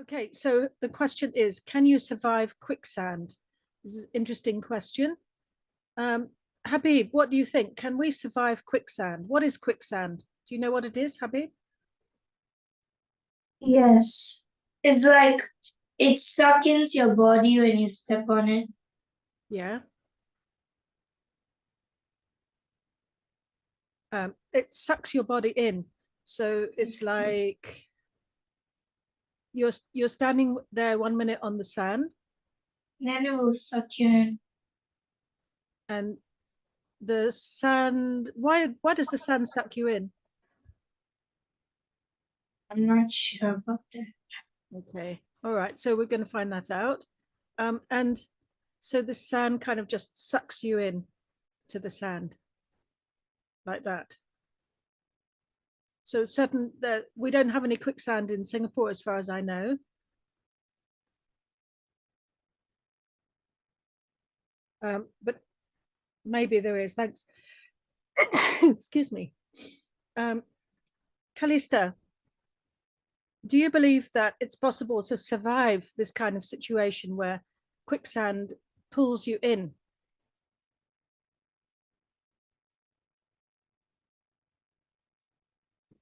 Okay, so the question is, can you survive quicksand? This is an interesting question. Habib, what do you think? Can we survive quicksand? What is quicksand? Do you know what it is, Habib? Yes. It's like it sucks your body when you step on it. Yeah. It sucks your body in. So it's like you're standing there 1 minute on the sand, Then it will suck you in. and the sand, why does the sand suck you in? I'm not sure about that. Okay. All right. So we're going to find that out. And so the sand kind of just sucks you in to the sand like that. So certain that we don't have any quicksand in Singapore, as far as I know. But maybe there is. Thanks. Excuse me. Kalista, do you believe that it's possible to survive this kind of situation where quicksand pulls you in?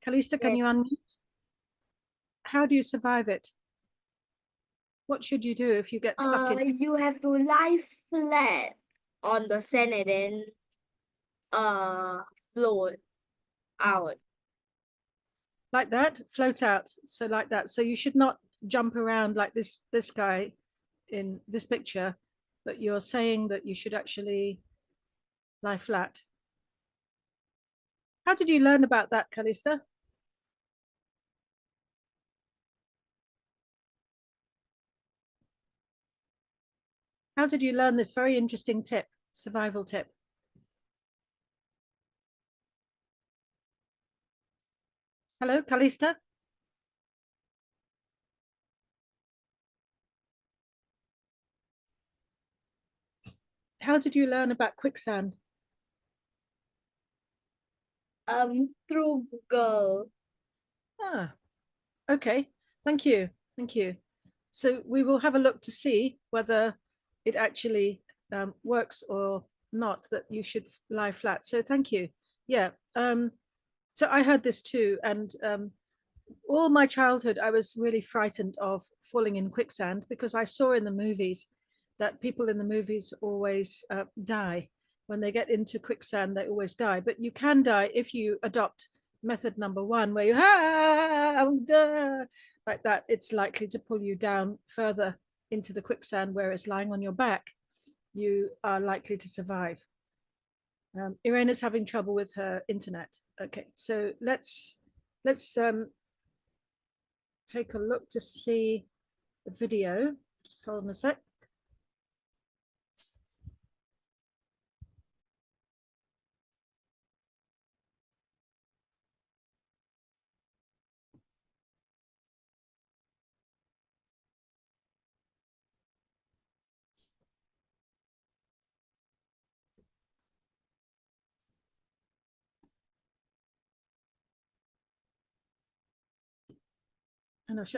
Kalista, can you unmute? How do you survive it? What should you do if you get stuck in? You have to lie flat on the sand and then float out. Like that, float out. So like that. So you should not jump around like this guy in this picture, but you're saying that you should actually lie flat. How did you learn about that, Kalista? How did you learn this very interesting tip, survival tip? Hello, Kalista? How did you learn about quicksand? Through Google. Ah, okay. Thank you. Thank you. So we will have a look to see whether it actually works or not, that you should lie flat. So thank you. Yeah. So I heard this too. And all my childhood, I was really frightened of falling in quicksand because I saw in the movies that people in the movies always die. When they get into quicksand, they always die. But you can die if you adopt method number one, where you like that. It's likely to pull you down further into the quicksand, whereas lying on your back, you are likely to survive. Irena's having trouble with her internet. Okay, so let's take a look to see the video. Just hold on a sec.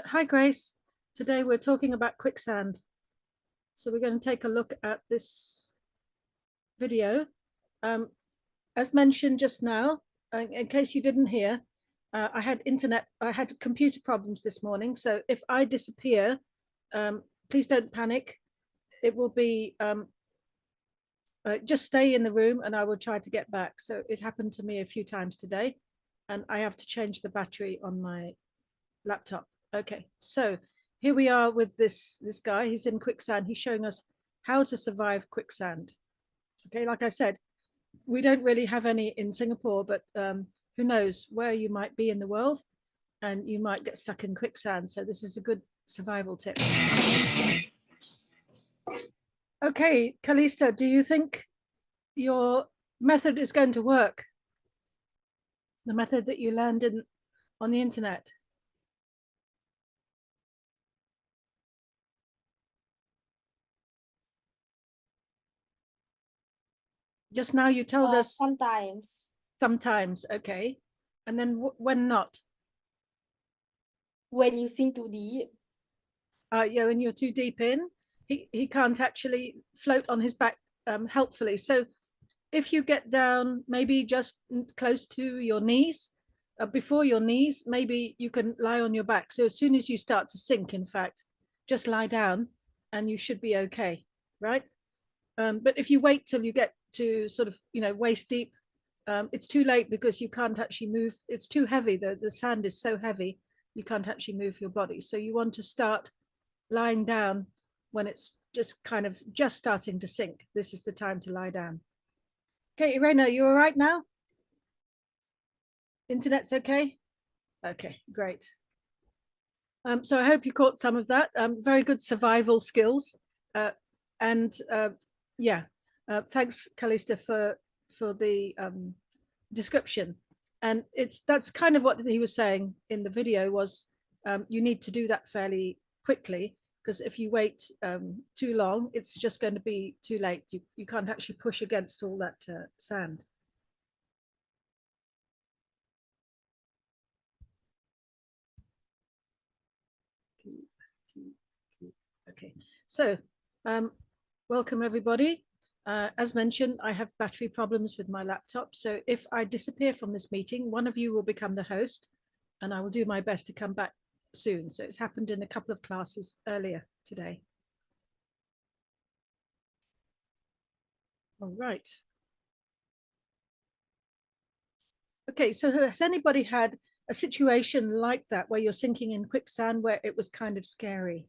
Hi, Grace. Today we're talking about quicksand. So we're going to take a look at this video. As mentioned just now, in case you didn't hear, I had computer problems this morning. So if I disappear, please don't panic. It will be, just stay in the room and I will try to get back. So it happened to me a few times today and I have to change the battery on my laptop. Okay, so here we are with this guy. He's in quicksand. He's showing us how to survive quicksand. Okay, like I said, we don't really have any in Singapore, but who knows where you might be in the world and you might get stuck in quicksand. So this is a good survival tip. Okay, Kalista, do you think your method is going to work? The method that you learned on the internet? Just now you told us sometimes, okay. And then when not? When you sink too deep. Yeah, when you're too deep in, he can't actually float on his back helpfully. So if you get down, maybe just close to your knees, before your knees, maybe you can lie on your back. So as soon as you start to sink, in fact, just lie down and you should be okay, right? But if you wait till you get to sort of, waist deep, it's too late because you can't actually move. It's too heavy. The sand is so heavy, you can't actually move your body. So you want to start lying down when it's just kind of just starting to sink. This is the time to lie down. Okay, Irena, you all right now? Internet's okay? Okay, great. So I hope you caught some of that. Very good survival skills. And yeah, thanks, Kalista, for the description. And that's kind of what he was saying in the video was you need to do that fairly quickly, because if you wait too long, it's just going to be too late. You can't actually push against all that sand. Okay, so welcome everybody. As mentioned, I have battery problems with my laptop. So if I disappear from this meeting, one of you will become the host and I will do my best to come back soon. So it's happened in a couple of classes earlier today. All right. Okay, so has anybody had a situation like that where you're sinking in quicksand where it was kind of scary?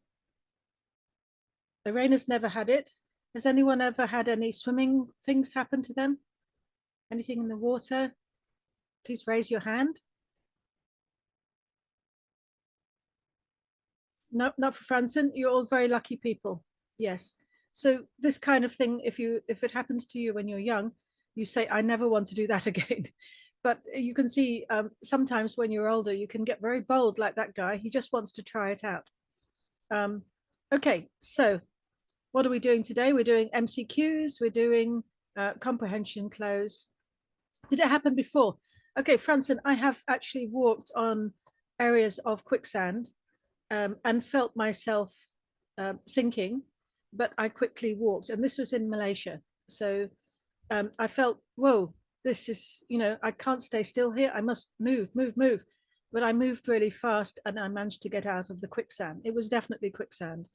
Irena's never had it. Has anyone ever had any swimming things happen to them? Anything in the water? Please raise your hand. No, not for Franson. You're all very lucky people. Yes. So this kind of thing, if it happens to you when you're young, you say, I never want to do that again. But you can see sometimes when you're older, you can get very bold like that guy. He just wants to try it out. Okay, so what are we doing today? We're doing MCQs. We're doing Comprehension Cloze. Did it happen before? Okay, Franson, I have actually walked on areas of quicksand and felt myself sinking, but I quickly walked. And this was in Malaysia. So I felt, whoa, this is, I can't stay still here. I must move. But I moved really fast and I managed to get out of the quicksand. It was definitely quicksand.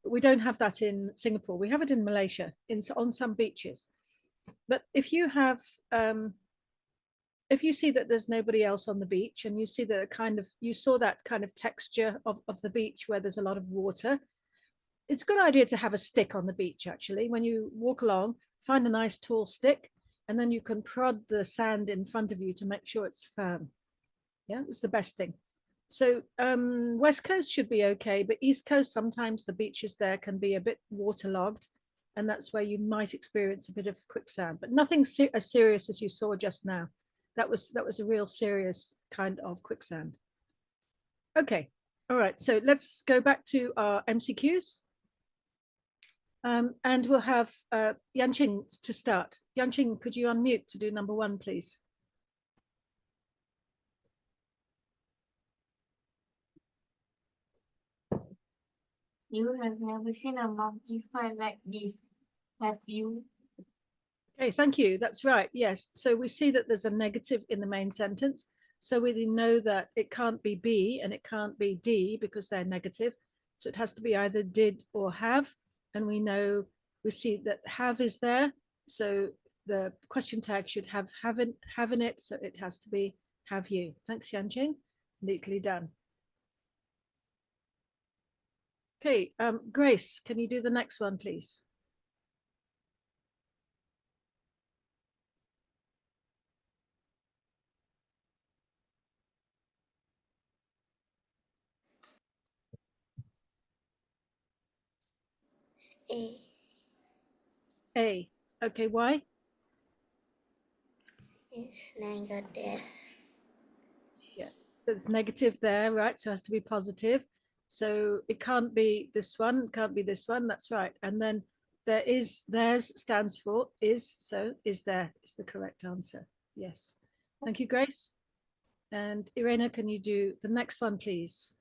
But we don't have that in Singapore. We have it in Malaysia, on some beaches. But if you have, if you see that there's nobody else on the beach and you see you saw that kind of texture of the beach where there's a lot of water, it's a good idea to have a stick on the beach. Actually, when you walk along, find a nice tall stick and then you can prod the sand in front of you to make sure it's firm. Yeah, it's the best thing. So West Coast should be okay, but East Coast, sometimes the beaches there can be a bit waterlogged, and that's where you might experience a bit of quicksand, but nothing as serious as you saw just now. That was a real serious kind of quicksand. Okay, all right, so let's go back to our MCQs. And we'll have Yanqing to start. Yanqing, could you unmute to do number 1, please? You have never seen a monkey fight like this, have you? Okay, thank you. That's right. Yes. So we see that there's a negative in the main sentence. So we know that it can't be B and it can't be D because they're negative. So it has to be either did or have. And we see that have is there. So the question tag should have in it. So it has to be have you. Thanks, Yanqing. Neatly done. Okay, Grace, can you do the next one, please? A. A. Okay, why? It's negative. Yeah, so it's negative there, right? So it has to be positive. So it can't be this one, can't be this one. That's right. And then theirs stands for is. So is there is the correct answer. Yes. Thank you, Grace. And Irena, can you do the next one, please?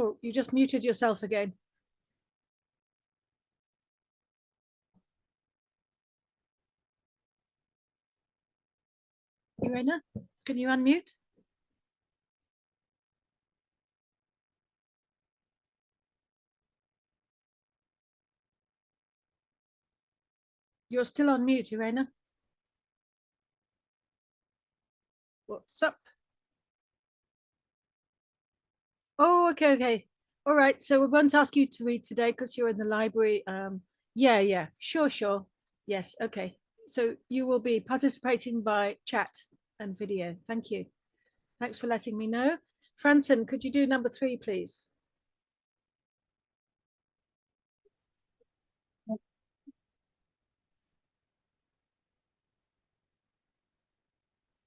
Oh, you just muted yourself again. Irena, can you unmute? You're still on mute, Irena. What's up? Oh, okay, okay. All right, so we won't ask you to read today because you're in the library. Yeah, sure. Yes, okay. So you will be participating by chat and video. Thank you. Thanks for letting me know. Franson, could you do number 3, please?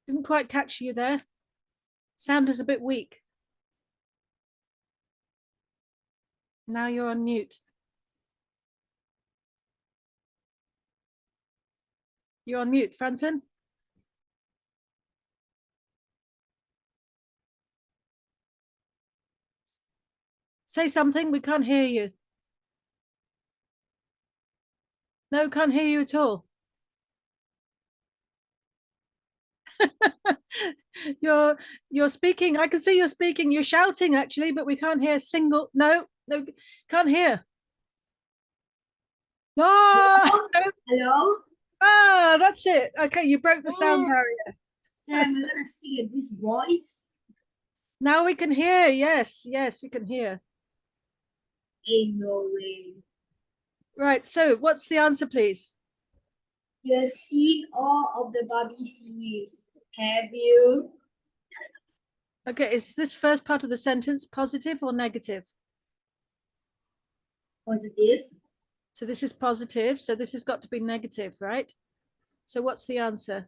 Didn't quite catch you there. Sound is a bit weak. Now you're on mute. You're on mute, Franson. Say something, we can't hear you. No, can't hear you at all. You're speaking. I can see you're speaking. You're shouting actually, but we can't hear a single. No, can't hear. No. Hello? Ah, that's it. Okay, you broke the sound barrier. Am I gonna speak in this voice? Now we can hear. Yes, we can hear. Ain't no way. Right. So, what's the answer, please? You have seen all of the Barbie series, have you? Okay, is this first part of the sentence positive or negative? Positive. So this is positive. So this has got to be negative, right? So what's the answer?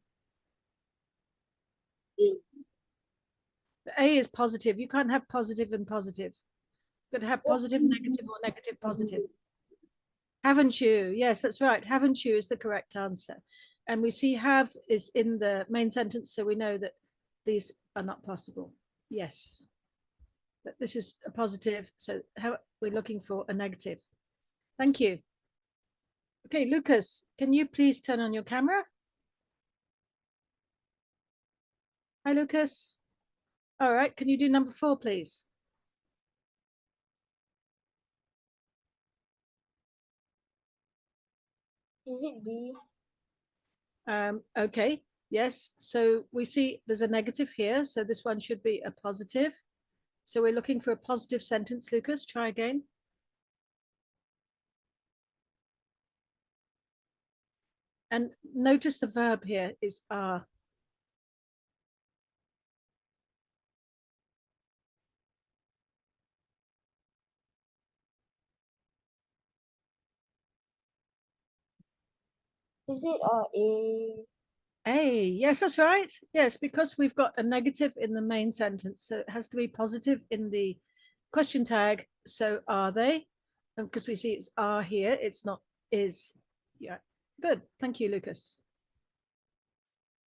A. A is positive. You can't have positive and positive. You've got to have positive, negative, or negative, positive. Haven't you? Yes, that's right. Haven't you is the correct answer. And we see have is in the main sentence, so we know that these are not possible. Yes. That this is a positive, so how we're looking for a negative. Thank you. Okay, Lucas, can you please turn on your camera? Hi, Lucas. All right, can you do number 4, please? Is it B? Okay, yes. So we see there's a negative here, so this one should be a positive. So we're looking for a positive sentence, Lucas. Try again. And notice the verb here is are. Is it A? A, yes, that's right. Yes, because we've got a negative in the main sentence, so it has to be positive in the question tag. So are they? Because we see it's are here, it's not is. Yeah, good. Thank you, Lucas.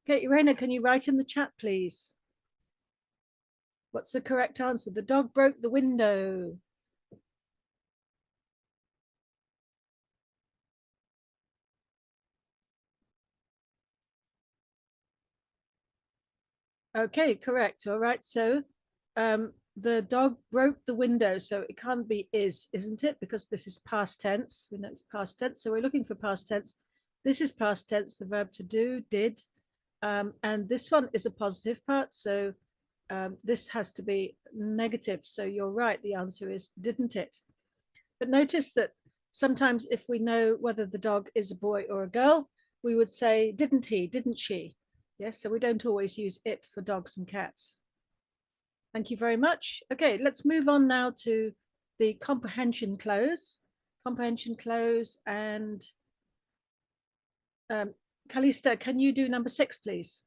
Okay, Irena, can you write in the chat, please? What's the correct answer? The dog broke the window. Okay, correct. All right. So the dog broke the window. So it can't be is, isn't it? Because this is past tense. We know it's past tense. So we're looking for past tense. This is past tense, the verb to do, did. And this one is a positive part. So this has to be negative. So you're right. The answer is didn't it? But notice that sometimes if we know whether the dog is a boy or a girl, we would say, didn't he, didn't she? Yes, so we don't always use it for dogs and cats. Thank you very much. Okay, let's move on now to the comprehension cloze. Comprehension cloze, and Kalista, can you do number 6, please?